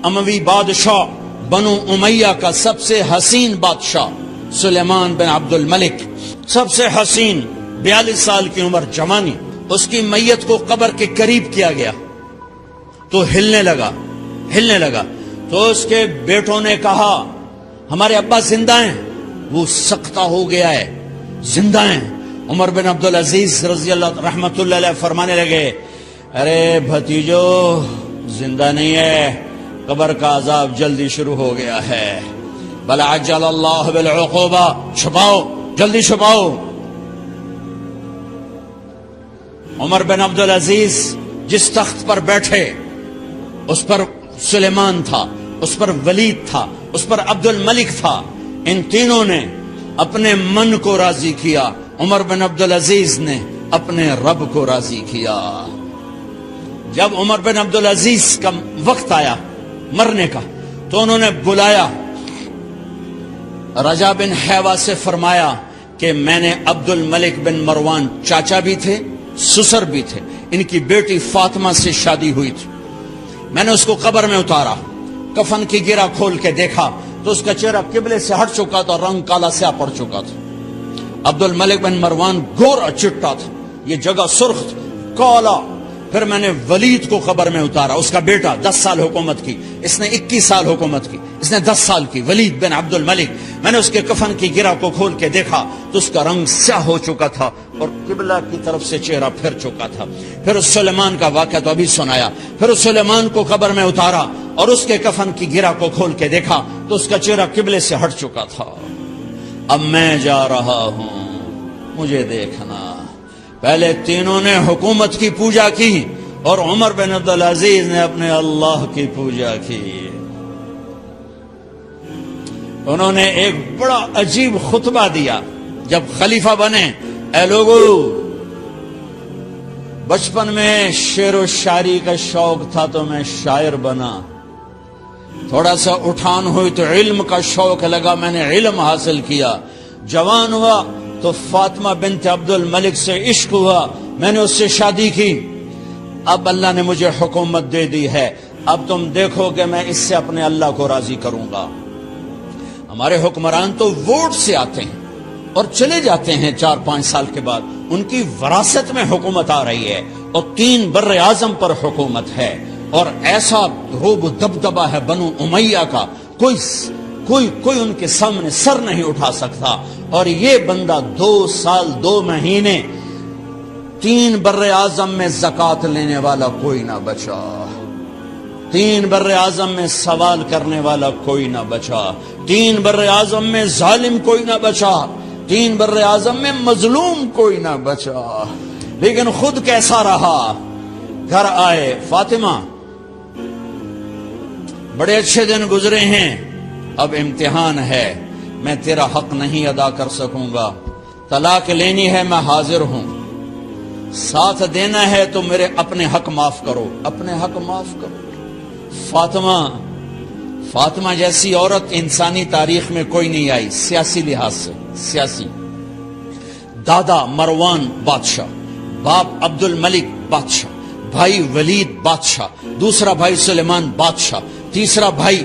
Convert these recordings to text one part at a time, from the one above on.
اموی بادشاہ بنو امیہ کا سب سے حسین بادشاہ سلیمان بن عبد الملک، سب سے حسین، 42 سال کی عمر، جوانی، اس کی میت کو قبر کے قریب کیا گیا تو ہلنے لگا تو اس کے بیٹوں نے کہا ہمارے ابا زندہ ہیں، وہ سکتہ ہو گیا ہے، زندہ ہیں۔ عمر بن عبدالعزیز رضی اللہ رحمت اللہ علیہ فرمانے لگے ارے بھتیجو زندہ نہیں ہے، قبر کا عذاب جلدی شروع ہو گیا ہے، بل عجل اللہ بالعقوبہ، چھپاؤ، جلدی چھپاؤ۔ عمر بن عبدالعزیز جس تخت پر بیٹھے اس پر سلیمان تھا، اس پر ولید تھا، اس پر عبد الملک تھا، ان تینوں نے اپنے من کو راضی کیا، عمر بن عبدالعزیز نے اپنے رب کو راضی کیا۔ جب عمر بن عبدالعزیز کا وقت آیا مرنے کا تو انہوں نے بلایا رجا بن حیوہ سے، فرمایا کہ میں نے عبد الملک بن مروان، چاچا بھی تھے سسر بھی تھے، ان کی بیٹی فاطمہ سے شادی ہوئی تھی، میں نے اس کو قبر میں اتارا، کفن کی گرہ کھول کے دیکھا تو اس کا چہرہ قبلے سے ہٹ چکا تھا، رنگ کالا سیاہ پڑ چکا تھا۔ عبد الملک بن مروان گورا چٹا تھا، یہ جگہ سرخ تھی، کالا۔ پھر میں نے ولید کو قبر میں اتارا، اس کا بیٹا 10 سال حکومت کی، اس نے 21 سال حکومت کی، اس نے 10 سال کی، ولید بن عبد الملک۔ میں نے اس کے کفن کی گرہ کو کھول کے دیکھا تو اس کا رنگ سیاہ ہو چکا تھا اور قبلہ کی طرف سے چہرہ پھر چکا تھا۔ پھر اس سلیمان کا واقعہ تو ابھی سنایا، پھر اس سلیمان کو قبر میں اتارا اور اس کے کفن کی گرہ کو کھول کے دیکھا تو اس کا چہرہ قبلے سے ہٹ چکا تھا۔ اب میں جا رہا ہوں، مجھے دیکھنا۔ پہلے تینوں نے حکومت کی پوجا کی اور عمر بن عبدالعزیز نے اپنے اللہ کی پوجا کی۔ انہوں نے ایک بڑا عجیب خطبہ دیا جب خلیفہ بنے، اے لوگو، بچپن میں شعر و شاعری کا شوق تھا تو میں شاعر بنا، تھوڑا سا اٹھان ہوئی تو علم کا شوق لگا، میں نے علم حاصل کیا، جوان ہوا تو فاطمہ بنت عبد الملک سے عشق ہوا، میں نے اس سے شادی کی، اب اللہ نے مجھے حکومت دے دی ہے، اب تم دیکھو کہ میں اس سے اپنے اللہ کو راضی کروں گا۔ ہمارے حکمران تو ووٹ سے آتے ہیں اور چلے جاتے ہیں 4-5 سال کے بعد، ان کی وراثت میں حکومت آ رہی ہے اور 3 بر اعظم پر حکومت ہے، اور ایسا روب دبدبہ ہے بنو امیہ کا، کوئی ان کے سامنے سر نہیں اٹھا سکتا، اور یہ بندہ 2 سال 2 مہینے 3 بر اعظم میں زکوٰۃ لینے والا کوئی نہ بچا، 3 بر اعظم میں سوال کرنے والا کوئی نہ بچا، 3 بر اعظم میں ظالم کوئی نہ بچا، 3 بر اعظم میں مظلوم کوئی نہ بچا۔ لیکن خود کیسا رہا؟ گھر آئے، فاطمہ بڑے اچھے دن گزرے ہیں، اب امتحان ہے، میں تیرا حق نہیں ادا کر سکوں گا، طلاق لینی ہے میں حاضر ہوں، ساتھ دینا ہے تو میرے اپنے حق معاف کرو، اپنے حق معاف کرو۔ فاطمہ جیسی عورت انسانی تاریخ میں کوئی نہیں آئی، سیاسی لحاظ سے، سیاسی۔ دادا مروان بادشاہ، باپ عبد الملک بادشاہ، بھائی ولید بادشاہ، دوسرا بھائی سلیمان بادشاہ، تیسرا بھائی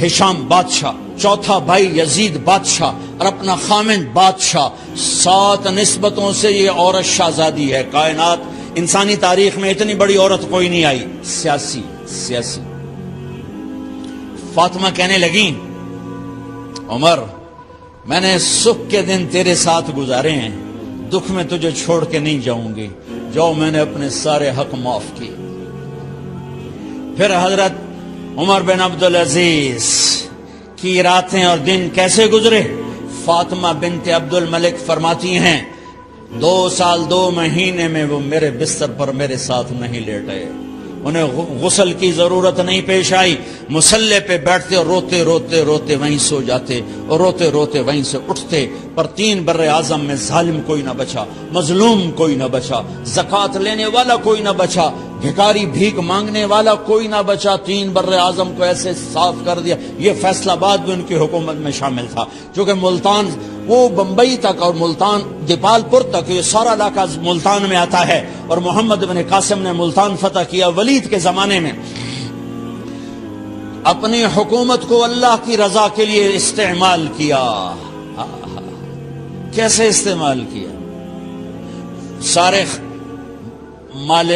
ہشام بادشاہ، چوتھا بھائی یزید بادشاہ، اور اپنا خامند بادشاہ۔ 7 نسبتوں سے یہ عورت شہزادی ہے۔ کائنات انسانی تاریخ میں اتنی بڑی عورت کوئی نہیں آئی، سیاسی۔ فاطمہ کہنے لگیں عمر، میں نے سکھ کے دن تیرے ساتھ گزارے ہیں، دکھ میں تجھے چھوڑ کے نہیں جاؤں گی، جو میں نے اپنے سارے حق معاف کیے۔ پھر حضرت عمر بن عبدالعزیز کی راتیں اور دن کیسے گزرے؟ فاطمہ بنت عبد الملک فرماتی ہیں 2 سال 2 مہینے میں وہ میرے بستر پر میرے ساتھ نہیں لیٹے، انہیں غسل کی ضرورت نہیں پیش آئی، مصلے پہ بیٹھتے اور روتے روتے وہیں سو جاتے اور روتے روتے وہیں سے اٹھتے، پر 3 بر اعظم میں ظالم کوئی نہ بچا، مظلوم کوئی نہ بچا، زکوٰۃ لینے والا کوئی نہ بچا، بھکاری بھیک مانگنے والا کوئی نہ بچا۔ 3 بر اعظم کو ایسے صاف کر دیا۔ یہ فیصلہ آباد بھی ان کی حکومت میں شامل تھا، چونکہ ملتان وہ بمبئی تک اور ملتان دیپال پور تک یہ سارا علاقہ ملتان میں آتا ہے، اور محمد بن قاسم نے ملتان فتح کیا ولید کے زمانے میں۔ اپنی حکومت کو اللہ کی رضا کے لیے استعمال کیا. کیسے استعمال کیا؟ سارے مال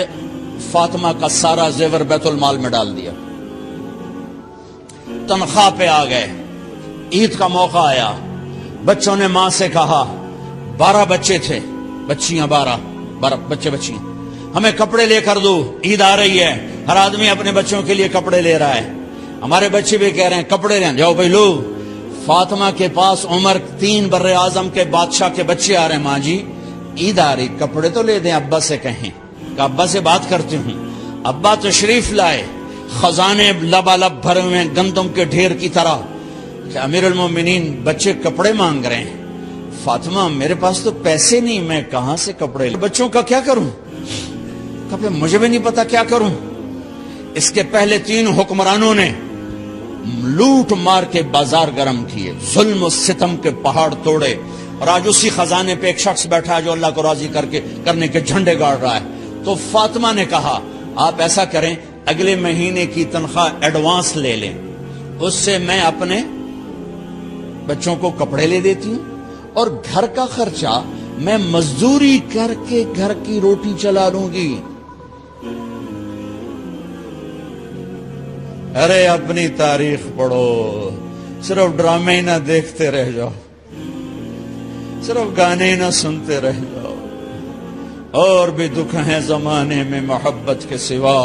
فاطمہ کا سارا زیور بیت المال میں ڈال دیا. تنخواہ پہ آ گئے. عید کا موقع آیا. بچوں نے ماں سے کہا، 12 بچے تھے، بچیاں 12 بچے بچیاں، ہمیں کپڑے لے کر دو، عید آ رہی ہے، ہر آدمی اپنے بچوں کے لیے کپڑے لے رہا ہے. ہمارے بچے بھی کہہ رہے ہیں کپڑے لیں، جاؤ بھائی لو. فاطمہ کے پاس عمر 3 بر اعظم کے بادشاہ کے بچے آ رہے ہیں. ماں جی عید آ رہی، کپڑے تو لے دیں، ابا سے کہیں کہ ابا سے بات کرتی ہوں. ابا تشریف لائے، خزانے لبالب بھرے ہوئے گندم کے ڈھیر کی طرح کہ امیر المومنین بچے کپڑے مانگ رہے ہیں. فاطمہ میرے پاس تو پیسے نہیں، میں کہاں سے کپڑے لوں؟ بچوں کا کیا کروں؟ کپڑے مجھے بھی نہیں پتا کیا کروں. اس کے پہلے 3 حکمرانوں نے لوٹ مار کے بازار گرم کیے، ظلم و ستم کے پہاڑ توڑے، اور آج اسی خزانے پہ ایک شخص بیٹھا ہے جو اللہ کو راضی کرنے کے جھنڈے گاڑ رہا ہے. تو فاطمہ نے کہا آپ ایسا کریں، اگلے مہینے کی تنخواہ ایڈوانس لے لیں، اس سے میں اپنے بچوں کو کپڑے لے دیتی ہوں، اور گھر کا خرچہ میں مزدوری کر کے گھر کی روٹی چلا لوں گی. ارے اپنی تاریخ پڑھو، صرف ڈرامے ہی نہ دیکھتے رہ جاؤ، صرف گانے نہ سنتے رہ جاؤ. اور بھی دکھ ہیں زمانے میں محبت کے سوا،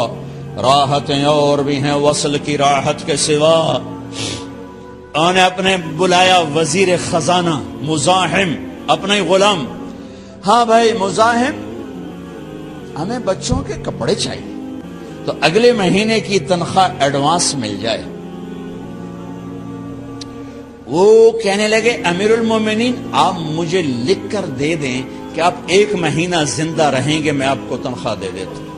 راحتیں اور بھی ہیں وصل کی راحت کے سوا. انہوں نے اپنے بلایا وزیر خزانہ مزاحم، اپنے غلام. ہاں بھائی مزاحم، ہمیں بچوں کے کپڑے چاہیے، تو اگلے مہینے کی تنخواہ ایڈوانس مل جائے. وہ کہنے لگے امیر المومنین آپ مجھے لکھ کر دے دیں کہ آپ 1 مہینہ زندہ رہیں گے، میں آپ کو تنخواہ دے دیتا ہوں.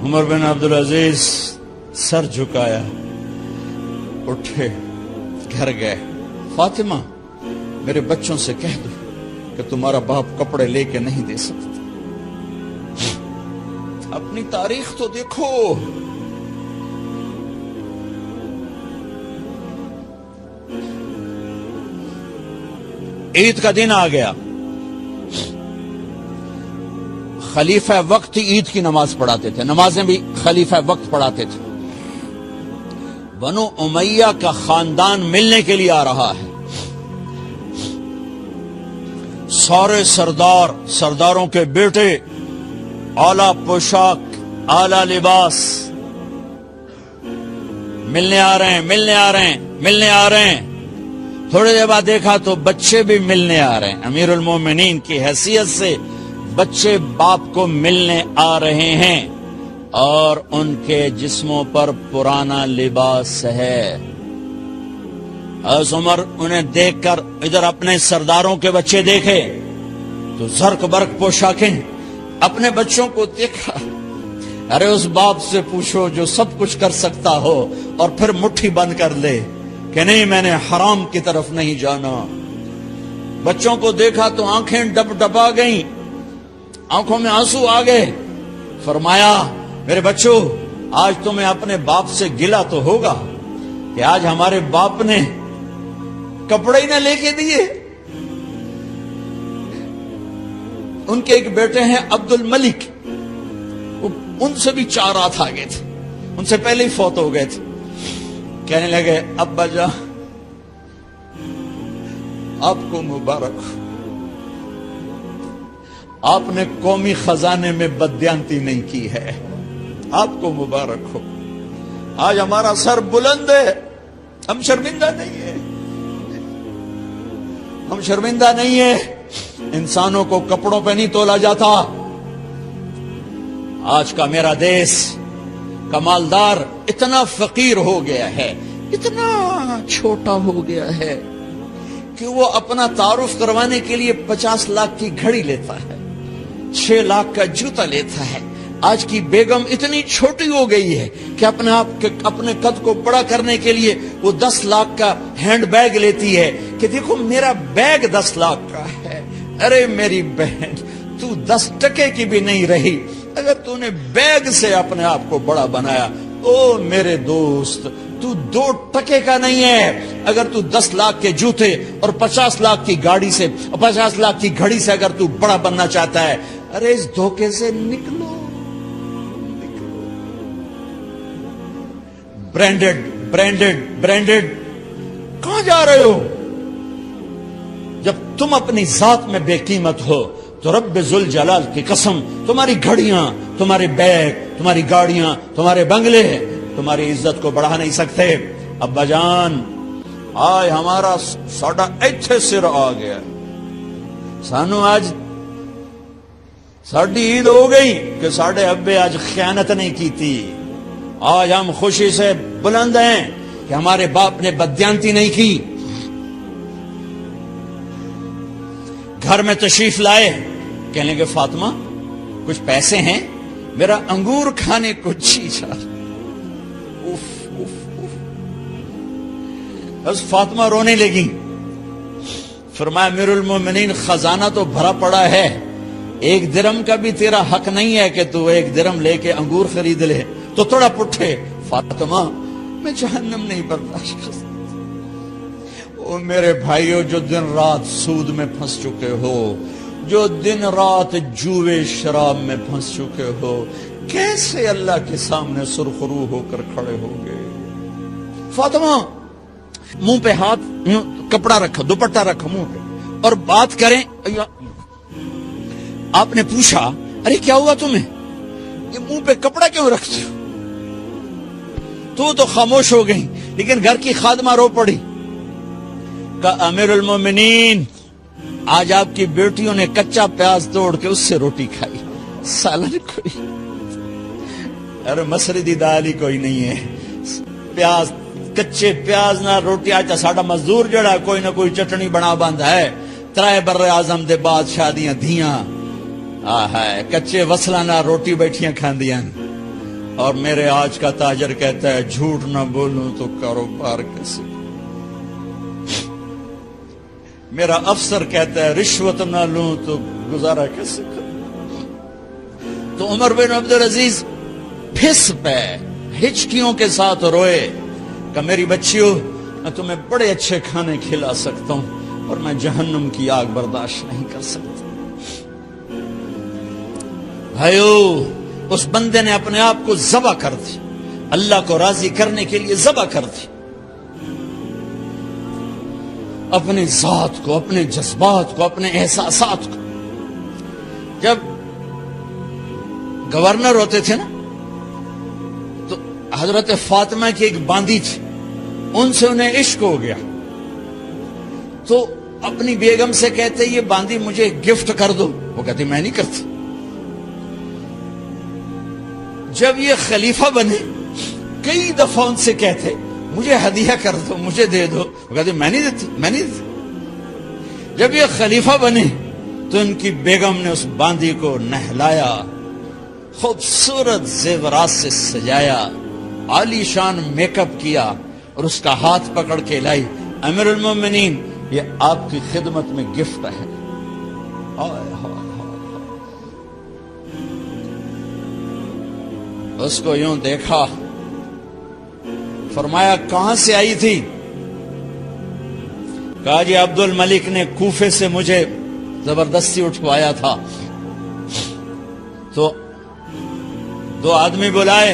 عمر بن عبدالعزیز سر جھکایا، اٹھے، گھر گئے. فاطمہ میرے بچوں سے کہہ دو کہ تمہارا باپ کپڑے لے کے نہیں دے سکتا. اپنی تاریخ تو دیکھو. عید کا دن آ گیا، خلیفہ وقت عید کی نماز پڑھاتے تھے، نمازیں بھی خلیفہ وقت پڑھاتے تھے. بنو امیہ کا خاندان ملنے کے لیے آ رہا ہے. سارے سرداروں کے بیٹے، اعلی پوشاک، اعلی لباس، ملنے آ رہے ہیں. تھوڑی دیر بعد دیکھا تو بچے بھی ملنے آ رہے ہیں. امیر المومنین کی حیثیت سے بچے باپ کو ملنے آ رہے ہیں، اور ان کے جسموں پر پرانا لباس ہے. حضرت عمر انہیں دیکھ کر ادھر اپنے سرداروں کے بچے دیکھے تو زرق برق پوشاکیں، اپنے بچوں کو دیکھا. ارے اس باپ سے پوچھو جو سب کچھ کر سکتا ہو اور پھر مٹھی بند کر لے کہ نہیں میں نے حرام کی طرف نہیں جانا. بچوں کو دیکھا تو آنکھیں ڈبا گئیں، آنکھوں میں آنسو آ گئے. فرمایا میرے بچوں آج تمہیں اپنے باپ سے گلہ تو ہوگا کہ آج ہمارے باپ نے کپڑے ہی نہ لے کے دیے. ان کے ایک بیٹے ہیں عبد الملک، ان سے بھی 4 رات آگے تھے، ان سے پہلے ہی فوت ہو گئے تھے. کہنے لگے ابا جان آپ کو مبارک، آپ نے قومی خزانے میں بددیانتی نہیں کی ہے، آپ کو مبارک ہو. آج ہمارا سر بلند ہے، ہم شرمندہ نہیں ہیں. انسانوں کو کپڑوں پہ نہیں تولا جاتا. آج کا میرا دیس کا مالدار اتنا فقیر ہو گیا ہے، اتنا چھوٹا ہو گیا ہے کہ وہ اپنا تعارف کروانے کے لیے 50 لاکھ کی گھڑی لیتا ہے، 6 لاکھ کا جوتا لیتا ہے. آج کی بیگم اتنی چھوٹی ہو گئی ہے کہ اپنے قد کو بڑا کرنے کے لیے وہ 10 لاکھ کا ہینڈ بیگ لیتی ہے کہ دیکھو میرا بیگ 10 لاکھ کا ہے. ارے میری بہن تو 10 ٹکے کی بھی نہیں رہی، اگر تو نے بیگ سے اپنے آپ کو بڑا بنایا، او میرے دوست، تو 2 ٹکے کا نہیں ہے۔ اگر تو 10 لاکھ کے جوتے اور 50 لاکھ کی گاڑی سے اور 50 لاکھ کی گھڑی سے اگر تو بڑا بننا چاہتا ہے، ارے اس دھوکے سے نکلو۔ برانڈڈ برانڈڈ برانڈڈ، کہاں جا رہے ہو؟ جب تم اپنی ذات میں بے قیمت ہو تو رب ذوالجلال کی قسم، تمہاری گھڑیاں، تمہارے بیگ، تمہاری گاڑیاں، تمہارے بنگلے تمہاری عزت کو بڑھا نہیں سکتے۔ ابا جان، آج ہمارا ساڈا ایتھے سر آ گیا، سانو آج ساڈی عید ہو گئی کہ ساڈے ابے آج خیانت نہیں کی تھی۔ آج ہم خوشی سے بلند ہیں کہ ہمارے باپ نے بددیانتی نہیں کی۔ گھر میں تشریف لائے، کہنے لگے فاطمہ کچھ پیسے ہیں، میرا انگور کھانے کو جی چاہ رہا۔ بس فاطمہ رونے لگی۔ فرمایا امیر المومنین، خزانہ تو بھرا پڑا ہے، 1 درم کا بھی تیرا حق نہیں ہے کہ تو 1 درم لے کے انگور خرید لے۔ تو تھوڑا پٹھے، فاطمہ میں جہنم نہیں برداشت کر سکتا۔ او میرے بھائیو، جو دن رات سود میں پھنس چکے ہو، جو دن رات جوے شراب میں پھنس چکے ہو، کیسے اللہ کے سامنے سرخرو ہو کر کھڑے ہو گئے؟ فاطمہ منہ پہ ہاتھ، کپڑا رکھا، دوپٹہ رکھا منہ پہ، اور بات کریں۔ آپ نے پوچھا ارے کیا ہوا تمہیں، یہ منہ پہ کپڑا کیوں رکھتے ہو؟ تو خاموش ہو گئی، لیکن گھر کی خادمہ رو پڑی۔ کہا امیر المومنین، آج آپ کی بیٹیوں نے کچا پیاز توڑ کے اس سے روٹی کھائی، سالن کوئی، ارے مسردی دال ہی کوئی نہیں ہے، پیاز، کچے پیاز نہ روٹی۔ آج ساڈا مزدور جڑا کوئی نہ کوئی چٹنی بنا بند ہے، 3 بر اعظم دے بعد شادیاں دھیاں، کچے وصلہ نہ روٹی بیٹھیاں کھاندیاں۔ اور میرے آج کا تاجر کہتا ہے جھوٹ نہ بولوں تو کاروبار کیسے، میرا افسر کہتا ہے رشوت نہ لوں تو گزارا کیسے کروں۔ تو عمر بن عبدالعزیز پھس پہ ہچکیوں کے ساتھ روئے کہ میری بچیوں، میں تمہیں بڑے اچھے کھانے کھلا سکتا ہوں اور میں جہنم کی آگ برداشت نہیں کر سکتا۔ بھائیو، اس بندے نے اپنے آپ کو ذبح کر دی، اللہ کو راضی کرنے کے لیے ذبح کر دی، اپنے ذات کو، اپنے جذبات کو، اپنے احساسات کو۔ جب گورنر ہوتے تھے نا، تو حضرت فاطمہ کی ایک باندی تھی، ان سے انہیں عشق ہو گیا، تو اپنی بیگم سے کہتے یہ باندی مجھے گفٹ کر دو، وہ کہتی میں نہیں کرتی۔ جب یہ خلیفہ بنے، کئی دفعہ ان سے کہتے مجھے ہدیہ کر دو، مجھے دے دو، وہ کہتے میں نہیں دیتی، میں نہیں دیتی۔ جب یہ خلیفہ بنے تو ان کی بیگم نے اس باندی کو نہلایا، خوبصورت زیورات سے سجایا، عالی شان میک اپ کیا، اور اس کا ہاتھ پکڑ کے لائی، امیر المومنین یہ آپ کی خدمت میں گفٹ ہے۔ اس کو یوں دیکھا، فرمایا کہاں سے آئی تھی؟ کہا جی عبد الملک نے کوفے سے مجھے زبردستی اٹھوایا تھا، تو 2 آدمی بلائے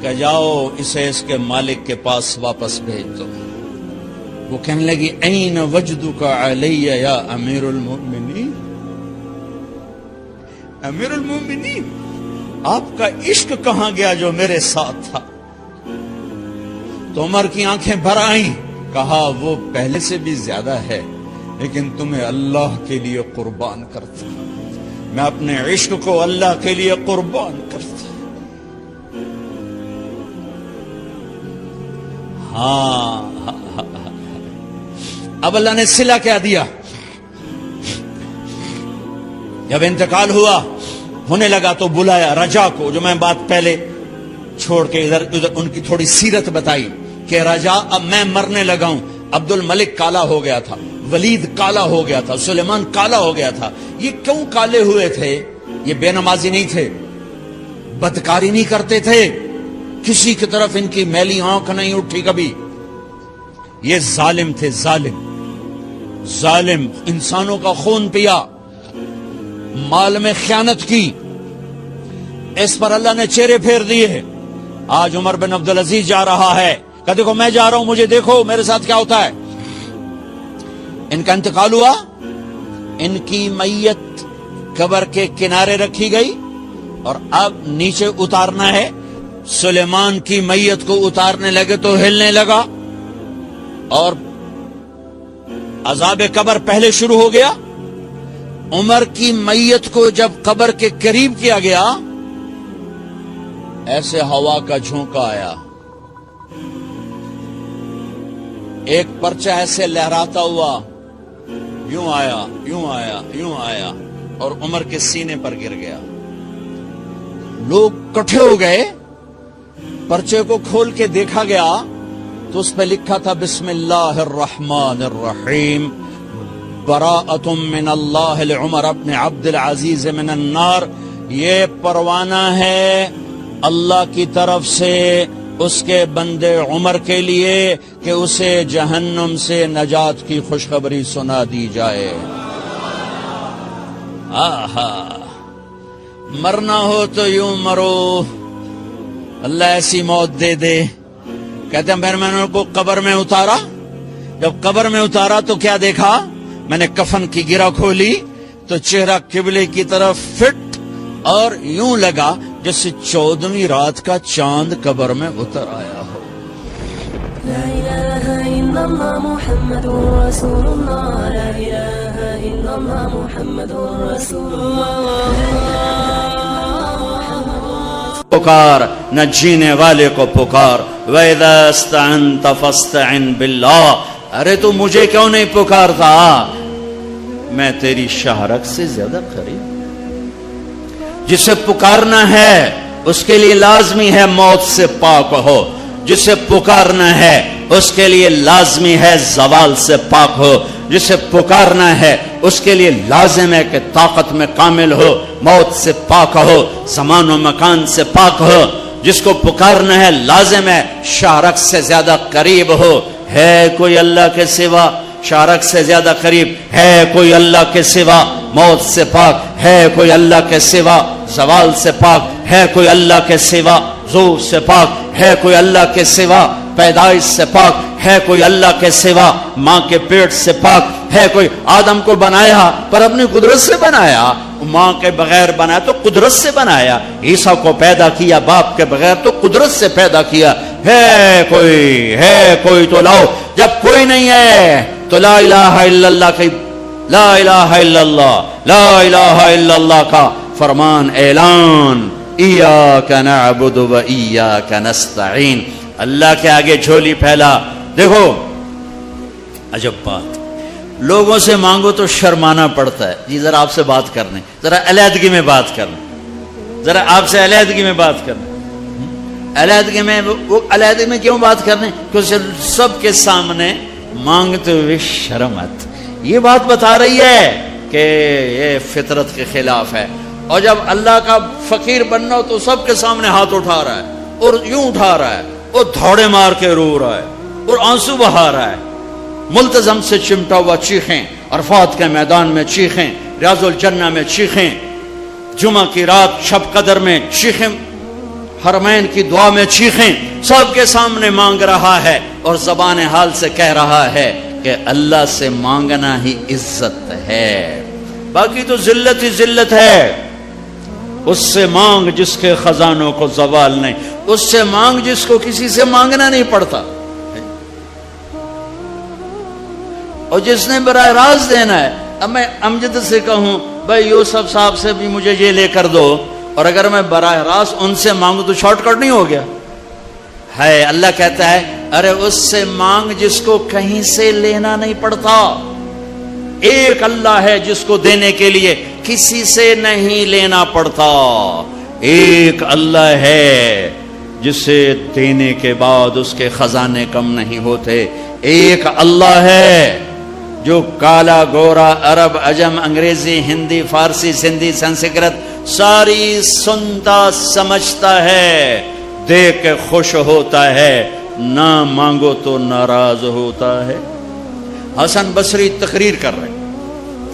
کہ جاؤ اسے اس کے مالک کے پاس واپس بھیج دو۔ وہ کہنے لگی این وجدک علی یا امیر المؤمنین، امیر المؤمنین آپ کا عشق کہاں گیا جو میرے ساتھ تھا؟ تو عمر کی آنکھیں بھر آئیں، کہا وہ پہلے سے بھی زیادہ ہے، لیکن تمہیں اللہ کے لیے قربان کرتا، میں اپنے عشق کو اللہ کے لیے قربان کرتا۔ ہاں اب اللہ نے صلہ کیا دیا؟ جب انتقال ہونے لگا تو بلایا رجا کو، جو میں بات پہلے چھوڑ کے ادھر ان کی تھوڑی سیرت بتائی کہ رجا اب میں مرنے لگا ہوں، عبد الملک کالا ہو گیا تھا، ولید کالا ہو گیا تھا، سلیمان کالا ہو گیا تھا۔ یہ کیوں کالے ہوئے تھے؟ یہ بے نمازی نہیں تھے، بدکاری نہیں کرتے تھے, کسی کی طرف ان کی میلی آنکھ نہیں اٹھی کبھی. یہ ظالم تھے, ظالم انسانوں کا خون پیا, مال میں خیانت کی, اس پر اللہ نے چہرے پھیر دیے. آج عمر بن عبدالعزیز جا رہا ہے کہ دیکھو میں جا رہا ہوں, مجھے دیکھو میرے ساتھ کیا ہوتا ہے. ان کا انتقال ہوا, ان کی میت قبر کے کنارے رکھی گئی اور اب نیچے اتارنا ہے. سلیمان کی میت کو اتارنے لگے تو ہلنے لگا اور عذاب قبر پہلے شروع ہو گیا. عمر کی میت کو جب قبر کے قریب کیا گیا, ایسے ہوا کا جھونکا آیا, ایک پرچہ ایسے لہراتا ہوا یوں آیا, یوں آیا, یوں آیا اور عمر کے سینے پر گر گیا. لوگ کٹھے ہو گئے, پرچے کو کھول کے دیکھا گیا تو اس پہ لکھا تھا بسم اللہ الرحمن الرحیم براءۃ من اللہ لعمر ابن عبد العزیز من النار. یہ پروانہ ہے اللہ کی طرف سے اس کے بندے عمر کے لیے کہ اسے جہنم سے نجات کی خوشخبری سنا دی جائے. آہا, مرنا ہو تو یوں مرو, اللہ ایسی موت دے دے. کہتے ہیں میں نے ان کو قبر میں اتارا, جب قبر میں اتارا تو کیا دیکھا, میں نے کفن کی گرہ کھولی تو چہرہ قبلے کی طرف فٹ اور یوں لگا جیسے 14ویں رات کا چاند قبر میں اتر آیا ہو. لا الہ الا اللہ محمد رسول اللہ, لا الہ الا اللہ محمد رسول اللہ. پکار نہ جینے والے کو پکار, وَإِذَا اسْتَعَنْتَ فَاسْتَعِنْ بِاللَّهِ. ارے تو مجھے کیوں نہیں پکارتا, میں تیری شہرک سے زیادہ قریب. جسے پکارنا ہے اس کے لیے لازمی ہے موت سے پاک ہو, جسے پکارنا ہے اس کے لیے لازمی ہے زوال سے پاک ہو, جسے پکارنا ہے اس کے لیے لازم ہے کہ طاقت میں کامل ہو, موت سے پاک ہو, زمان و مکان سے پاک ہو. جس کو پکارنا ہے لازم ہے شارک سے زیادہ قریب ہو. ہے کوئی اللہ کے سوا شارک سے زیادہ قریب؟ ہے کوئی اللہ کے سوا موت سے پاک؟ ہے کوئی اللہ کے سوا زوال سے پاک؟ ہے کوئی اللہ کے سوا زور سے پاک؟ ہے کوئی اللہ کے سوا پیدائش سے پاک؟ ہے کوئی اللہ کے سوا ماں کے پیٹ سے پاک؟ ہے کوئی آدم کو بنایا پر اپنی قدرت سے بنایا, ماں کے بغیر بنایا تو قدرت سے بنایا. عیسیٰ کو پیدا کیا باپ کے بغیر تو قدرت سے پیدا کیا. ہے کوئی تو لاؤ. جب کوئی نہیں ہے تو لا الہ الا اللہ کی, لا الہ الا اللہ, لا الہ الا اللہ کا فرمان اعلان, ایاک نعبد و ایاک نستعین. اللہ کے آگے جھولی پھیلا. دیکھو عجب بات, لوگوں سے مانگو تو شرمانا پڑتا ہے. جی ذرا آپ سے بات کرنے, ذرا علیحدگی میں بات کرنا, ذرا آپ سے علیحدگی میں بات کرنا. علیحدگی میں وہ علیحدگی میں کیوں بات کرنے؟ کیونکہ سب کے سامنے مانگتے ہوئے شرم آتی. یہ بات بتا رہی ہے کہ یہ فطرت کے خلاف ہے. اور جب اللہ کا فقیر بننا ہو تو سب کے سامنے ہاتھ اٹھا رہا ہے اور یوں اٹھا رہا ہے اور دھوڑے مار کے رو رہا ہے اور آنسو بہا رہا ہے. ملتزم سے چمٹا ہوا چیخیں, عرفات کے میدان میں چیخیں, ریاض الجنہ میں چیخیں, جمعہ کی رات شب قدر میں چیخیں, حرمین کی دعا میں چیخیں. سب کے سامنے مانگ رہا ہے اور زبان حال سے کہہ رہا ہے کہ اللہ سے مانگنا ہی عزت ہے, باقی تو ذلت ہی ذلت ہے. اس سے مانگ جس کے خزانوں کو زوال نہیں, اس سے مانگ جس کو کسی سے مانگنا نہیں پڑتا. اور جس نے براہ راست دینا ہے. اب میں امجد سے کہوں بھائی یوسف صاحب سے بھی مجھے یہ لے کر دو, اور اگر میں براہ راست ان سے مانگوں تو شارٹ کٹ نہیں ہو گیا ہے. اللہ کہتا ہے ارے اس سے مانگ جس کو کہیں سے لینا نہیں پڑتا. ایک اللہ ہے جس کو دینے کے لیے کسی سے نہیں لینا پڑتا. ایک اللہ ہے جسے دینے کے بعد اس کے خزانے کم نہیں ہوتے. ایک اللہ ہے جو کالا گورا عرب عجم انگریزی ہندی فارسی سندھی سنسکرت ساری سنتا سمجھتا ہے، دیکھ کے خوش ہوتا ہے، نہ مانگو تو ناراض ہوتا ہے۔ حسن بصری تقریر کر رہے ہیں۔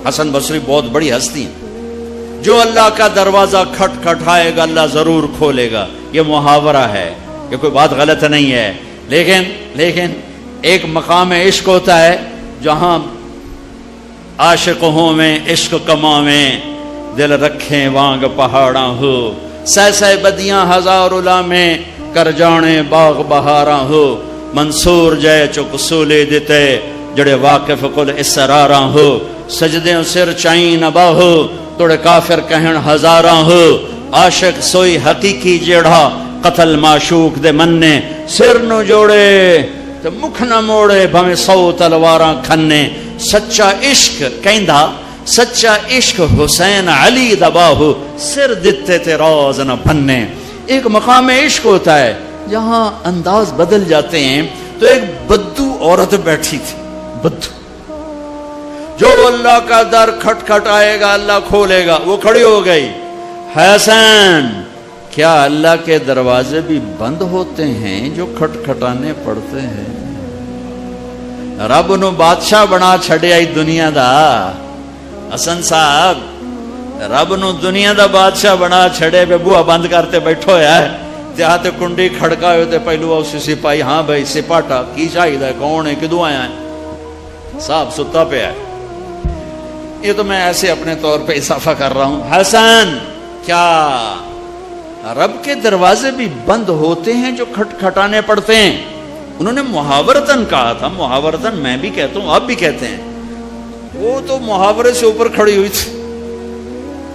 حسن بصری بہت بڑی ہستی ہیں۔ جو اللہ کا دروازہ کھٹکھٹائے گا اللہ ضرور کھولے گا، یہ محاورہ ہے، یہ کوئی بات غلط نہیں ہے، لیکن ایک مقام عشق ہوتا ہے جہاں عاشق ہوں میں عشق کماویں، دل رکھیں وانگ پہاڑاں ہو، سہ بدیاں ہزار علامیں کر جانے باغ بہاراں ہو، منصور جے چک سولے دیتے جڑے واقف کل اسراراں ہو، سجدے سر چائیں نبا ہو توڑے کافر کہن ہزاراں ہو، عاشق سوئی حقیقی جیڑا قتل معشوق دے مننے، سر نو جوڑے تے مکھ نہ موڑے بھویں 100 تلواراں کھنے، سچا عشق کہندا سچا عشق حسین علی دباہو، سر دتے تے راز نہ بننے۔ ایک مقام عشق ہوتا ہے جہاں انداز بدل جاتے ہیں۔ تو ایک بدو عورت بیٹھی تھی، بدو، جو اللہ کا در کھٹکھٹائے گا اللہ کھولے گا، وہ کھڑی ہو گئی، حسین کیا اللہ کے دروازے بھی بند ہوتے ہیں جو کھٹکھٹانے پڑتے ہیں؟ رب نو بادشاہ بنا چھڑیا ہی دنیا دا، حسن صاحب رب نو دنیا دا بادشاہ بنا چھڑے پہ بوہا بند کرتے بیٹھو ہے، تے کنڈی کھڑکا ہوتے پہلو اسی سپاہی، ہاں بھائی سپاٹا کی شاہد ہے، کون ہے، کدوں آیا ہے؟ صاحب ستا پہ ہے۔ یہ تو میں ایسے اپنے طور پہ اضافہ کر رہا ہوں۔ حسن کیا رب کے دروازے بھی بند ہوتے ہیں جو کھٹکھٹانے پڑتے ہیں؟ انہوں نے محاورتن کہا تھا، محاورتن میں بھی کہتا ہوں، آپ بھی کہتے ہیں، وہ تو محاورے سے اوپر کھڑی ہوئی تھی۔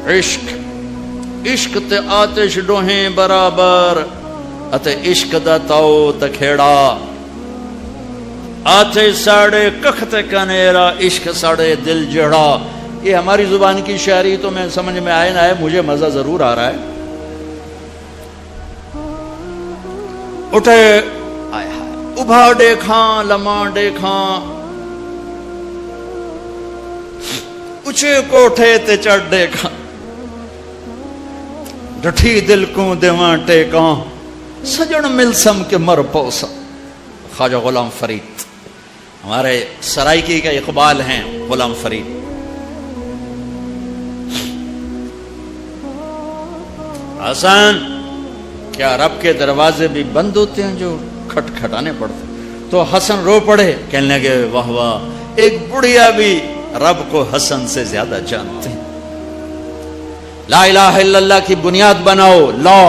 عشق عشق تے آتش ڈوہیں برابر، اتے عشق دا تاؤ تے کھیڑا، آتے ساڑے کخت کنیرا، عشق ساڑے دل جڑا۔ یہ ہماری زبان کی شاعری تو میں سمجھ میں آئے نہ آئے، مجھے مزہ ضرور آ رہا ہے۔ اٹھے ابھا دیکھاں لمحہ دیکھاں، اچھے کوٹھے تے چڑھ دیکھاں، ڈٹھی دل کو دیواں ٹیکاں، سجن ملسم کے مر پوسا۔ خواجہ غلام فرید ہمارے سرائکی کا اقبال ہیں، غلام فرید۔ حسن کیا رب کے دروازے بھی بند ہوتے ہیں جو کھٹکھٹانے پڑتے؟ تو حسن رو پڑے، کہنے لگے واہ واہ، ایک بڑھیا بھی رب کو حسن سے زیادہ جانتے ہیں۔ لا الہ الا اللہ کی بنیاد بناؤ، لا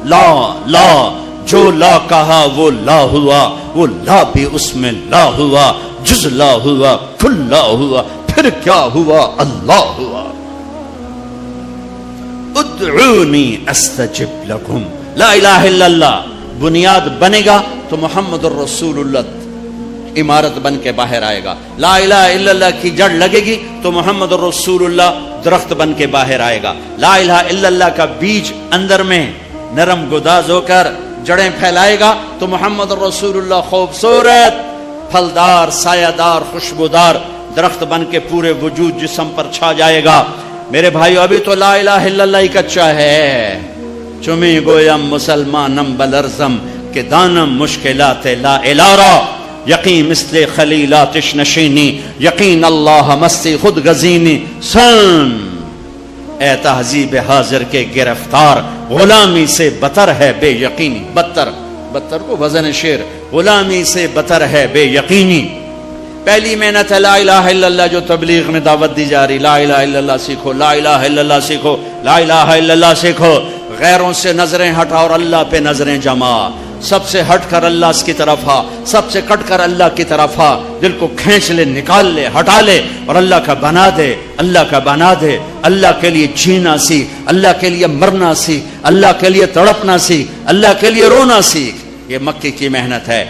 لا لا، جو لا کہا وہ لا ہوا، وہ لا بھی اس میں لا ہوا، جز لا ہوا، کل لا ہوا، پھر کیا ہوا، اللہ ہوا۔ ادعونی استجب لکم، لا الہ الا اللہ بنیاد بنے گا تو محمد الرسول اللہ عمارت بن کے باہر آئے گا۔ لا الہ الا اللہ کی جڑ لگے گی تو محمد الرسول اللہ درخت بن کے باہر آئے گا۔ لا الہ الا اللہ کا بیج اندر میں نرم گداز ہو کر جڑیں پھیلائے گا تو محمد الرسول اللہ خوبصورت پھلدار سایہ دار خوشبودار درخت بن کے پورے وجود جسم پر چھا جائے گا۔ میرے بھائیو ابھی تو لا الہ الا اللہ ہی کچا ہے۔ چمی گویم مسلمانم بلرزم کہ دانم مشکلات لا الارا، یقین مثل خلیلاتش نشینی، یقین اللہ مستی خود غزینی، سن اے تہذیب حاضر کے گرفتار، غلامی سے بتر ہے بے یقینی، بتر کو وزن شعر، غلامی سے بتر ہے بے یقینی۔ پہلی محنت ہے لا الہ الا اللہ جو تبلیغ میں دعوت دی جا رہی، لا الہ الا اللہ سیکھو، لا الہ الا اللہ سیکھو، لا الہ الا اللہ سیکھو، غیروں سے نظریں ہٹا اور اللہ پہ نظریں جما، سب سے ہٹ کر اللہ کی طرف آ، سب سے کٹ کر اللہ کی طرف آ، دل کو کھینچ لے، نکال لے، ہٹا لے اور اللہ کا بنا دے، اللہ کا بنا دے، اللہ کے لیے جینا سیکھ، اللہ کے لیے مرنا سیکھ، اللہ کے لیے تڑپنا سیکھ، اللہ کے لیے رونا سیکھ۔ یہ مکی کی محنت ہے۔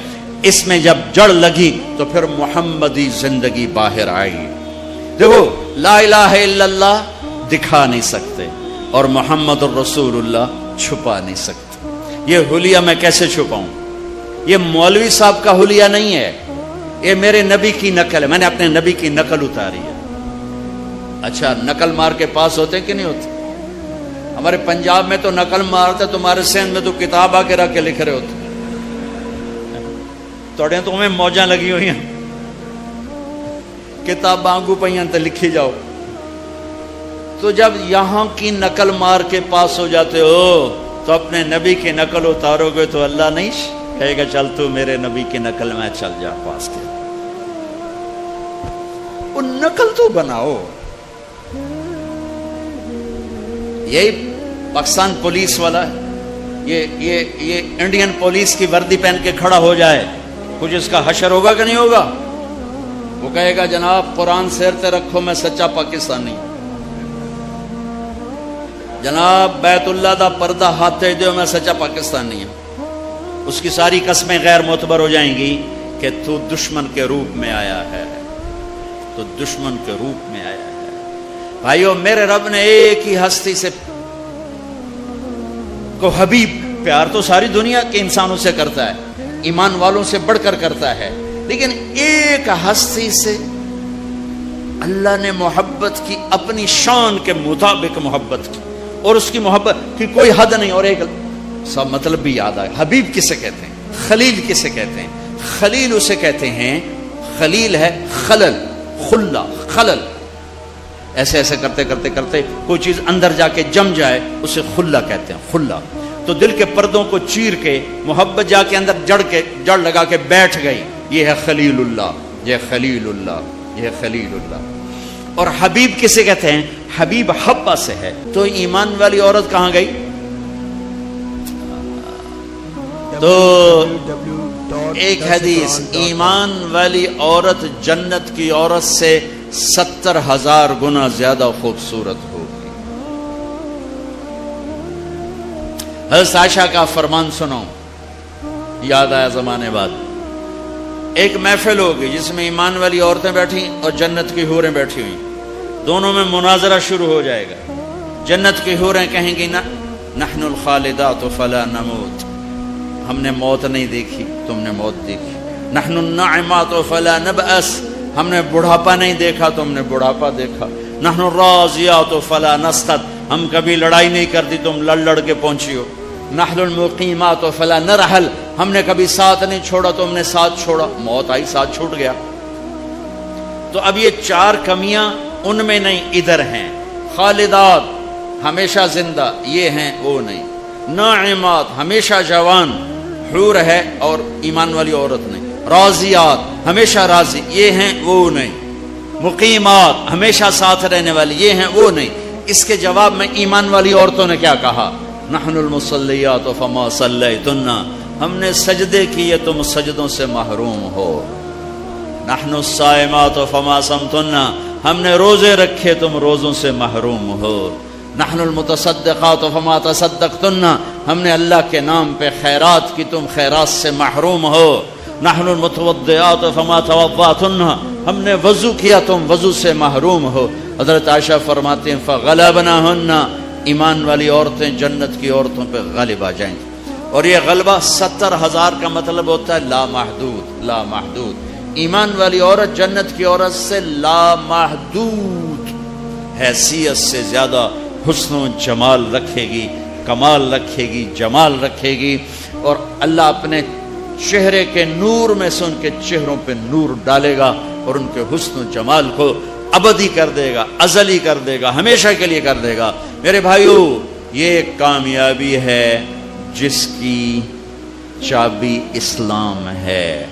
اس میں جب جڑ لگی تو پھر محمدی زندگی باہر آئی۔ دیکھو لا الہ الا اللہ دکھا نہیں سکتے اور محمد الرسول اللہ چھپا نہیں سکتے۔ یہ حلیہ میں کیسے چھپاؤں؟ یہ مولوی صاحب کا حلیہ نہیں ہے، یہ میرے نبی کی نقل ہے، میں نے اپنے نبی کی نقل اتاری ہے۔ اچھا نقل مار کے پاس ہوتے کہ نہیں ہوتے؟ ہمارے پنجاب میں تو نقل مارتے، تمہارے سندھ میں تو کتاب آ کے رکھ کے لکھ رہے ہوتے، توڑے تمہیں موجاں لگی ہوئی ہیں، کتاب آنگو پہیاں تے لکھی جاؤ۔ تو جب یہاں کی نقل مار کے پاس ہو جاتے ہو تو اپنے نبی کی نقل اتارو گے تو اللہ نہیں کہے گا چل تو میرے نبی کی نقل میں چل جا پاس کے، وہ نقل تو بناؤ۔ یہی پاکستان پولیس والا ہے، یہ انڈین پولیس کی وردی پہن کے کھڑا ہو جائے، کچھ اس کا حشر ہوگا کہ نہیں ہوگا؟ وہ کہے گا جناب قرآن سیرتے رکھو، میں سچا پاکستانی، جناب بیت اللہ دا پردہ ہاتھ دیو، میں سچا پاکستانی ہوں۔ اس کی ساری قسمیں غیر معتبر ہو جائیں گی کہ تو دشمن کے روپ میں آیا ہے، تو دشمن کے روپ میں آیا ہے۔ بھائیو میرے رب نے ایک ہی ہستی سے کو حبیب، پیار تو ساری دنیا کے انسانوں سے کرتا ہے، ایمان والوں سے بڑھ کر کرتا ہے، لیکن ایک ہستی سے اللہ نے محبت کی، اپنی شان کے مطابق محبت کی، اور اس کی محبت کی کوئی حد نہیں۔ اور ایک سب مطلب بھی یاد آئے، حبیب کسے کہتے ہیں؟ خلیل کسے کہتے ہیں؟ خلیل اسے کہتے ہیں، خلیل ہے خلل، خلا، خلل، ایسے ایسے کرتے کرتے کرتے کوئی چیز اندر جا کے جم جائے اسے خلا کہتے ہیں، خلا۔ تو دل کے پردوں کو چیر کے محبت جا کے اندر جڑ لگا کے بیٹھ گئی، یہ ہے خلیل اللہ، یہ خلیل اللہ، یہ خلیل اللہ۔ اور حبیب کسے کہتے ہیں؟ حبیب حبہ سے ہے۔ تو ایمان والی عورت کہاں گئی؟ تو ایک حدیث، ایمان والی عورت جنت کی عورت سے 70,000 گنا زیادہ خوبصورت ہوگی۔ حضرت عائشہ کا فرمان سنو، یاد آیا زمانے بعد، ایک محفل ہوگی جس میں ایمان والی عورتیں بیٹھی اور جنت کی حوریں بیٹھی ہوئی، دونوں میں مناظرہ شروع ہو جائے گا۔ جنت کی حوریں کہیں گی نحن الخالدات فلا نموت، ہم نے موت نہیں دیکھی، تم نے موت دیکھی۔ نحن الناعمات فلا نبأس، ہم نے بڑھاپا نہیں دیکھا، تم نے بڑھاپا دیکھا۔ نحن الراضیات فلا نسخط، ہم کبھی لڑائی نہیں کرتی، تم لڑ کے پہنچی ہو۔ نحن المقیمات فلا نرحل، ہم نے کبھی ساتھ نہیں چھوڑا، تم نے ساتھ چھوڑا، موت آئی ساتھ چھوٹ گیا۔ تو اب یہ 4 کمیاں ان میں نہیں، ادھر ہیں۔ خالدات ہمیشہ زندہ، یہ ہیں وہ نہیں۔ ناعمات ہمیشہ جوان، حور ہے اور ایمان والی عورت نہیں۔ راضیات ہمیشہ راضی، یہ ہیں وہ نہیں۔ مقیمات ہمیشہ ساتھ رہنے والی، یہ ہیں وہ نہیں۔ اس کے جواب میں ایمان والی عورتوں نے کیا کہا؟ نحن المصلیات فما صلیتن، ہم نے سجدے کیے تم سجدوں سے محروم ہو۔ نحن الصائمات فما صمتن، ہم نے روزے رکھے تم روزوں سے محروم ہو۔ نحن المتصدقات فما تصدقتن، ہم نے اللہ کے نام پہ خیرات کی تم خیرات سے محروم ہو۔ نحن المتوضئات فما توضأتن، ہم نے وضو کیا تم وضو سے محروم ہو۔ حضرت عائشہ فرماتے ہیں فغلبناہن، ایمان والی عورتیں جنت کی عورتوں پہ غالب آ جائیں گی۔ اور یہ غلبہ 70,000 کا مطلب ہوتا ہے لامحدود، لامحدود۔ ایمان والی عورت جنت کی عورت سے لامحدود حیثیت سے زیادہ حسن و جمال رکھے گی، کمال رکھے گی، جمال رکھے گی، اور اللہ اپنے چہرے کے نور میں سے ان کے چہروں پہ نور ڈالے گا اور ان کے حسن و جمال کو ابدی کر دے گا، ازلی کر دے گا، ہمیشہ کے لیے کر دے گا۔ میرے بھائیو، یہ کامیابی ہے جس کی چابی اسلام ہے،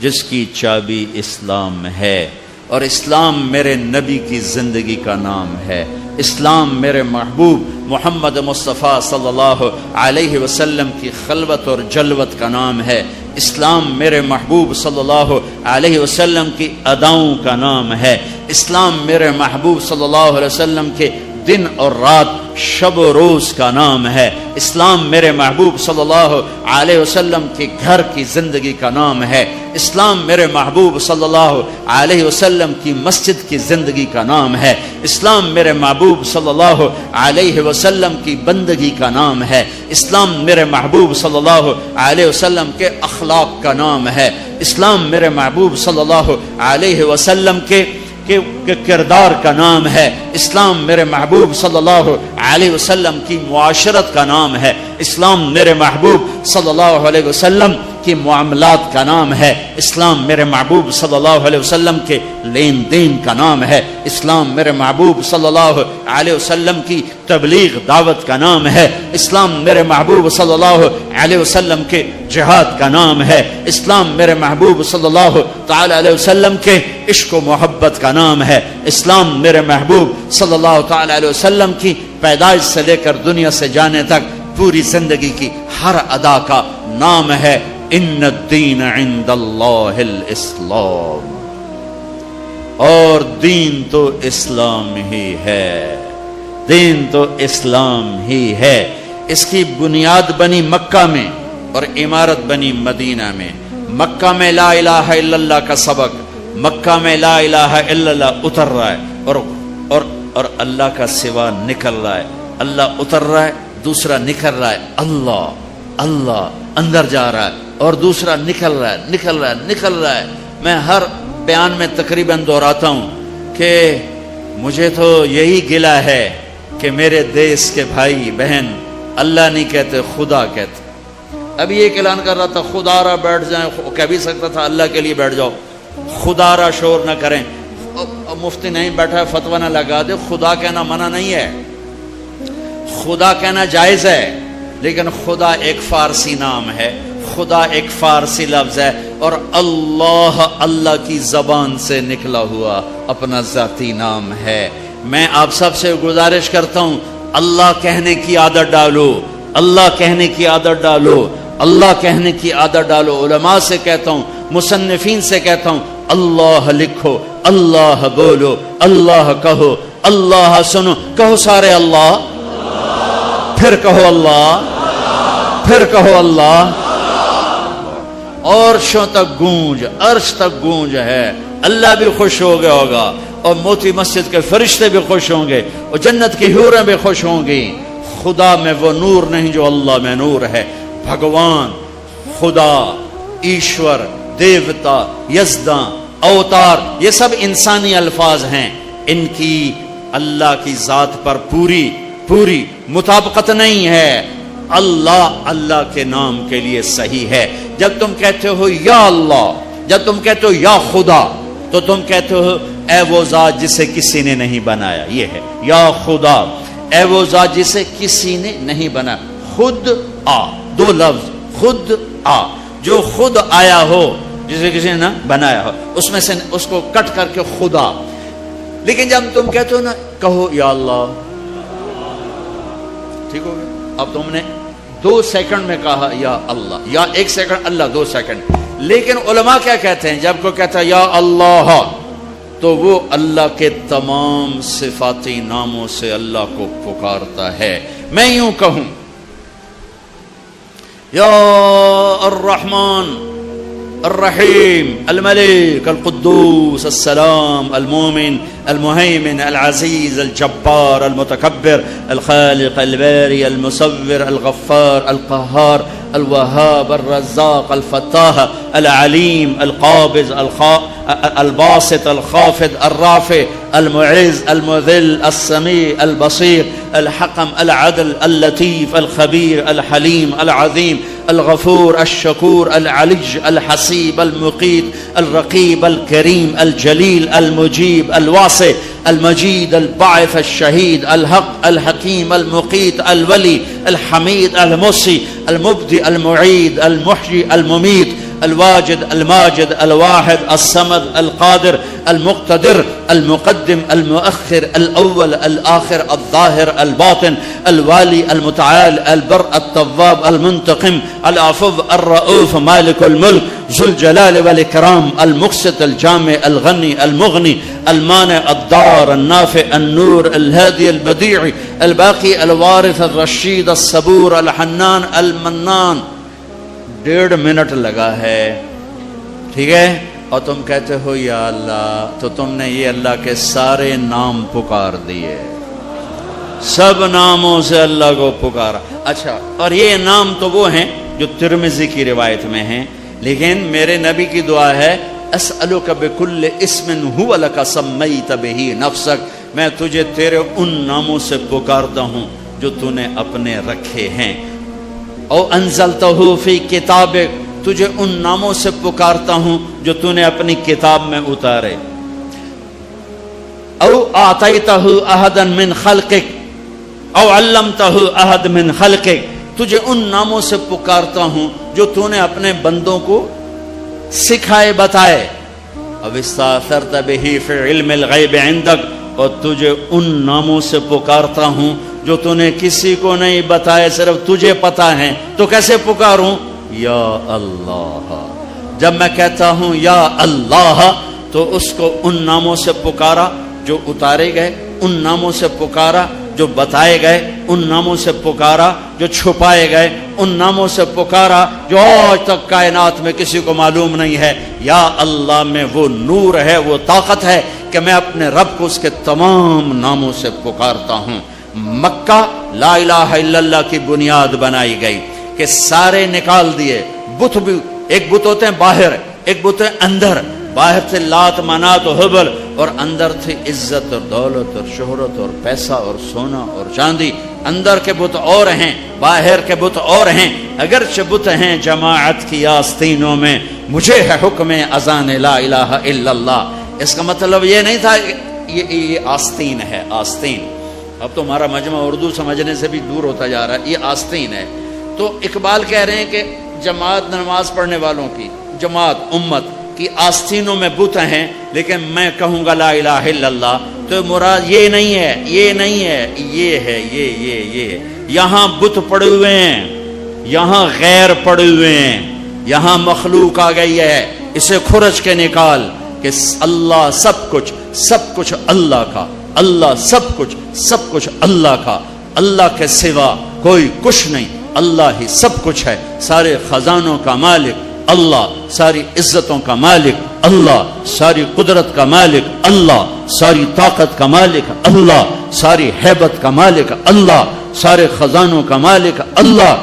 جس کی چابی اسلام ہے، اور اسلام میرے نبی کی زندگی کا نام ہے۔ اسلام میرے محبوب محمد مصطفیٰ صلی اللہ علیہ وسلم کی خلوت اور جلوت کا نام ہے۔ اسلام میرے محبوب صلی اللہ علیہ وسلم کی اداؤں کا نام ہے۔ اسلام میرے محبوب صلی اللہ علیہ وسلم کے دن اور رات، شب و روز کا نام ہے۔ اسلام میرے محبوب صلی اللہ علیہ وسلم کے گھر کی زندگی کا نام ہے۔ اسلام میرے محبوب صلی اللہ علیہ وسلم کی مسجد کی زندگی کا نام ہے۔ اسلام میرے محبوب صلی اللہ علیہ وسلم کی بندگی کا نام ہے۔ اسلام میرے محبوب صلی اللہ علیہ وسلم کے اخلاق کا نام ہے۔ اسلام میرے محبوب صلی اللہ علیہ وسلم کے کہ کردار کا نام ہے، اسلام میرے محبوب صلی اللہ علیہ وسلم کی معاشرت کا نام ہے، اسلام میرے محبوب صلی اللہ علیہ وسلم کی معاملات کا نام ہے، اسلام میرے محبوب صلی اللہ علیہ وسلم کے لین دین کا نام ہے، اسلام میرے محبوب صلی اللہ علیہ وسلم کی تبلیغ دعوت کا نام ہے، اسلام میرے محبوب صلی اللہ علیہ وسلم کے جہاد کا نام ہے، اسلام میرے محبوب صلی اللہ تعالی علیہ وسلم کے عشق و محبت کا نام ہے، اسلام میرے محبوب صلی اللہ تعالی علیہ وسلم کی پیدائش سے لے کر دنیا سے جانے تک پوری زندگی کی ہر ادا کا نام ہے ان الدین عند اللہ الاسلام، اور دین تو اسلام ہی ہے، دین تو اسلام ہی ہے۔ اس کی بنیاد بنی مکہ میں اور عمارت بنی مدینہ میں۔ مکہ میں لا الہ الا اللہ کا سبق، مکہ میں لا الہ الا اللہ اتر رہا ہے اور اللہ کا سوا نکل رہا ہے، اللہ اتر رہا ہے، دوسرا نکل رہا ہے، اللہ اندر جا رہا ہے اور دوسرا نکل رہا ہے۔ میں ہر بیان میں تقریباً دہراتا ہوں کہ مجھے تو یہی گلہ ہے کہ میرے دیس کے بھائی بہن اللہ نہیں کہتے، خدا کہتے۔ ابھی ایک اعلان کر رہا تھا خدا را بیٹھ جائیں، کہہ بھی سکتا تھا اللہ کے لیے بیٹھ جاؤ، خدا را شور نہ کریں۔ مفتی نہیں بیٹھا ہے فتویٰ نہ لگا دے، خدا کہنا منع نہیں ہے، خدا کہنا جائز ہے، لیکن خدا ایک فارسی نام ہے، خدا ایک فارسی لفظ ہے، اور اللہ کی زبان سے نکلا ہوا اپنا ذاتی نام ہے۔ میں آپ سب سے گزارش کرتا ہوں اللہ کہنے کی عادت ڈالو، اللہ کہنے کی عادت ڈالو، اللہ کہنے کی عادت ڈالو۔ علماء سے کہتا ہوں، مصنفین سے کہتا ہوں، اللہ لکھو، اللہ بولو، اللہ کہو، اللہ سنو، کہو سارے اللہ، پھر کہو اللہ، پھر کہو اللہ، عرشوں تک گونج، عرش تک گونج ہے۔ اللہ بھی خوش ہو گیا ہوگا، اور موتی مسجد کے فرشتے بھی خوش ہوں گے، اور جنت کی حوریں بھی خوش ہوں گی۔ خدا میں وہ نور نہیں جو اللہ میں نور ہے۔ بھگوان، خدا، ایشور، دیوتا، یزداں، اوتار، یہ سب انسانی الفاظ ہیں، ان کی اللہ کی ذات پر پوری مطابقت نہیں ہے۔ اللہ کے نام کے لیے صحیح ہے۔ جب تم کہتے ہو یا اللہ، جب تم کہتے ہو یا خدا، تو تم کہتے ہو اے وہ ذات جسے کسی نے نہیں بنایا، یہ ہے یا خدا، اے وہ ذات جسے کسی نے نہیں بنایا۔ خود آ، دو لفظ، خود آ، جو خود آیا ہو جسے کسی نے نہ بنایا ہو، اس میں سے اس کو کٹ کر کے خدا۔ لیکن جب تم کہتے ہو نا کہو یا اللہ، ٹھیک ہو گیا؟ اب تم نے 2 سیکنڈ میں کہا یا اللہ، یا 1 سیکنڈ اللہ، 2 سیکنڈ۔ لیکن علماء کیا کہتے ہیں؟ جب کوئی کہتا ہے یا اللہ، تو وہ اللہ کے تمام صفاتی ناموں سے اللہ کو پکارتا ہے۔ میں یوں کہوں یا الرحمن الرحیم الملک القدوس السلام المؤمن المهيمن العزيز الجبار المتكبر الخالق الباري المصور الغفار القهار الوهاب الرزاق الفتاح العليم القابض الباسط الخافض الرافع المعز المذل السميع البصير الحكم العدل اللطيف الخبير الحليم العظيم الغفور الشكور العلي الحسيب المقيت الرقيب الكريم الجليل المجيب الواسع المجيد الباعث الشهيد الحق الحكيم المقيت الولي الحميد المحصي المبدئ المعيد المحيي المميت الواجد الماجد الواحد الصمد القادر المقتدر المقدم المؤخر الأول الآخر الظاهر الباطن الوالي المتعال البر التواب المنتقم العفو الرؤوف مالك الملك ذو الجلال والإكرام المقسط الجامع الغني المغني المانع الضار النافع النور الهادي البديع الباقي الوارث الرشيد الصبور الحنان المنان۔ 1.5 منٹ لگا ہے، ٹھیک ہے، اور تم کہتے ہو یا اللہ، تو تم نے یہ اللہ کے سارے نام پکار دیے، سب ناموں سے اللہ کو پکارا۔ اچھا، اور یہ نام تو وہ ہیں جو ترمذی کی روایت میں ہیں، لیکن میرے نبی کی دعا ہے اسألک بکل اسم هو لک سمیت بہ نفسک، میں تجھے تیرے ان ناموں سے پکارتا ہوں جو تو نے اپنے رکھے ہیں، او انزلتہ فی کتابک، تجھے ان ناموں سے پکارتا ہوں جو تو نے اپنی کتاب میں اتارے، او اعطیتہ احدا من خلقک او علمتہ احد من خلقک، تجھے ان ناموں سے پکارتا ہوں جو تو نے اپنے بندوں کو سکھائے بتائے، اب استاثرت بہ فی علم الغیب عندک، اور تجھے ان ناموں سے پکارتا ہوں جو تو نے کسی کو نہیں بتائے، صرف تجھے پتا ہے، تو کیسے پکاروں؟ یا اللہ، جب میں کہتا ہوں یا اللہ تو اس کو ان ناموں سے پکارا جو اتارے گئے، ان ناموں سے پکارا جو بتائے گئے، ان ناموں سے پکارا جو چھپائے گئے، ان ناموں سے پکارا جو آج تک کائنات میں کسی کو معلوم نہیں ہے۔ یا اللہ میں وہ نور ہے، وہ طاقت ہے کہ میں اپنے رب کو اس کے تمام ناموں سے پکارتا ہوں۔ مکہ لا الہ الا اللہ کی بنیاد بنائی گئی کہ سارے نکال دیے، بت بھی، ایک بت ہوتے ہیں باہر، ایک بت ہے اندر، باہر تھے لات منات و حبل، اور اندر تھی عزت اور دولت اور شہرت اور پیسہ اور سونا اور چاندی۔ اندر کے بت اور ہیں، باہر کے بت اور ہیں، اگرچہ بت ہیں جماعت کی آستینوں میں، مجھے ہے حکم اذان لا الہ الا اللہ۔ اس کا مطلب یہ نہیں تھا یہ آستین ہے، آستین، اب تو ہمارا مجمع اردو سمجھنے سے بھی دور ہوتا جا رہا ہے، یہ آستین ہے۔ تو اقبال کہہ رہے ہیں کہ جماعت نماز پڑھنے والوں کی، جماعت امت کی آستینوں میں بت ہیں، لیکن میں کہوں گا لا الہ الا اللہ تو مراد یہ نہیں ہے، یہ نہیں ہے، یہ ہے، یہ یہاں بت پڑے ہوئے ہیں، یہاں غیر پڑے ہوئے ہیں، یہاں مخلوق آ گئی ہے، اسے کھرچ کے نکال کہ اللہ سب کچھ اللہ کا، اللہ سب کچھ اللہ کا، اللہ کے سوا کوئی کچھ نہیں، اللہ ہی سب کچھ ہے، سارے خزانوں کا مالک اللہ، ساری عزتوں کا مالک اللہ، ساری قدرت کا مالک اللہ، ساری طاقت کا مالک اللہ، ساری ہیبت کا مالک اللہ، سارے خزانوں کا مالک اللہ،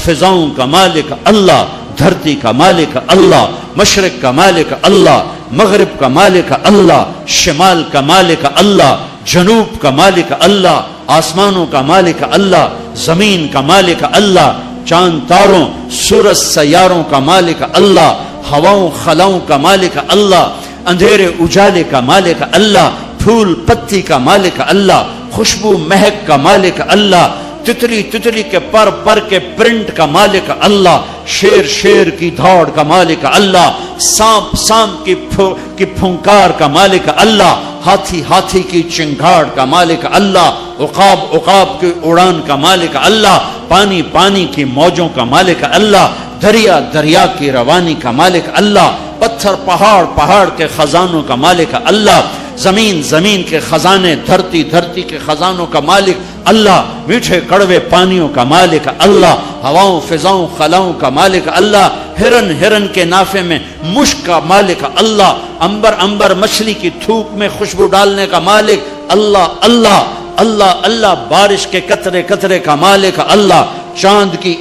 فضاؤں کا مالک اللہ، دھرتی کا مالک اللہ، مشرق کا مالک اللہ، مغرب کا مالک اللہ، شمال کا مالک اللہ، جنوب کا مالک اللہ، آسمانوں کا مالک اللہ، زمین کا مالک اللہ، چاند تاروں سورج سیاروں کا مالک اللہ، ہواؤں خلاؤں کا مالک اللہ، اندھیرے اجالے کا مالک اللہ، پھول پتی کا مالک اللہ، خوشبو مہک کا مالک اللہ، تتلی کے پر کے پرنٹ کا مالک اللہ، شیر کی دھاڑ کا مالک اللہ، سانپ کی پھنکار کا مالک اللہ، ہاتھی کی چنگھاڑ کا مالک اللہ، عقاب کی اڑان کا مالک اللہ، پانی کی موجوں کا مالک اللہ، دریا کی روانی کا مالک اللہ، پتھر پہاڑ کے خزانوں کا مالک اللہ، زمین کے خزانے، دھرتی کے خزانوں کا مالک اللہ، میٹھے کڑوے پانیوں کا مالک اللہ، ہواؤں فضاؤں خلاؤں کا مالک اللہ، ہرن کے نافے میں مشک کا مالک اللہ، انبر مچھلی کی تھوک میں خوشبو ڈالنے کا مالک اللہ اللہ اللہ اللہ، بارش کے قطرے کا مالک اللہ، چاند کی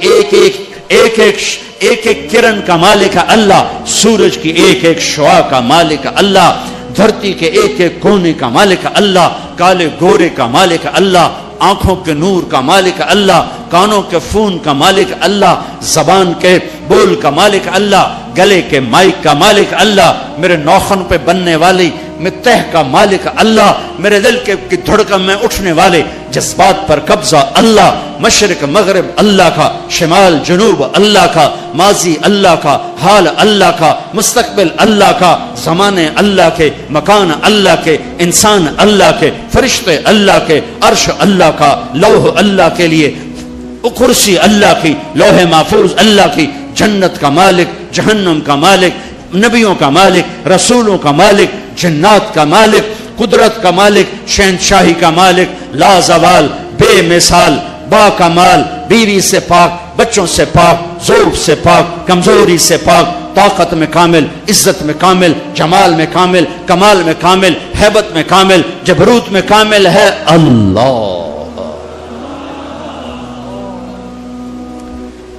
ایک کرن کا مالک اللہ، سورج کی ایک شعاع کا مالک اللہ، دھرتی کے ایک کونے کا مالک اللہ، کالے گورے کا مالک اللہ، آنکھوں کے نور کا مالک اللہ، کانوں کے فون کا مالک اللہ، زبان کے بول کا مالک اللہ، گلے کے مائک کا مالک اللہ، میرے ناخن پہ بننے والی میں تہ کا مالک اللہ، میرے دل کی دھڑکن میں اٹھنے والے جذبات پر قبضہ اللہ، مشرق مغرب اللہ کا، شمال جنوب اللہ کا، ماضی اللہ کا، حال اللہ کا، مستقبل اللہ کا، زمانے اللہ کے، مکان اللہ کے، انسان اللہ کے، فرشتے اللہ کے، عرش اللہ کا، لوح اللہ کے لیے، کرسی اللہ کی، لوح محفوظ اللہ کی، جنت کا مالک، جہنم کا مالک، نبیوں کا مالک، رسولوں کا مالک، جنات کا مالک، قدرت کا مالک، شہنشاہی کا مالک، لا زوال، بے مثال، با کمال، بیوی سے پاک، بچوں سے پاک، ذوق سے پاک، کمزوری سے پاک، طاقت میں کامل، عزت میں کامل، جمال میں کامل، کمال میں کامل، ہیبت میں کامل، جبروت میں کامل ہے اللہ۔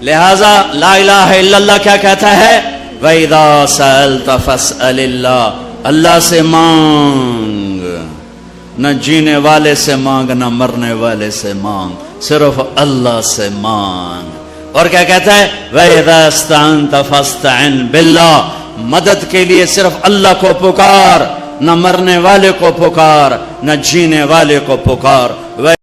لہذا لا الہ الا اللہ کیا کہتا ہے؟ وَإِذَا سَأَلْتَ فَاسْأَلِ اللَّهِ، اللہ سے مانگ، نہ جینے والے سے مانگ نہ مرنے والے سے مانگ، صرف اللہ سے مانگ۔ اور کیا کہتا ہے؟ وَإِذَا اسْتَعَنْتَ فَاسْتَعِنْ بِاللَّهِ، مدد کے لیے صرف اللہ کو پکار، نہ مرنے والے کو پکار نہ جینے والے کو پکار۔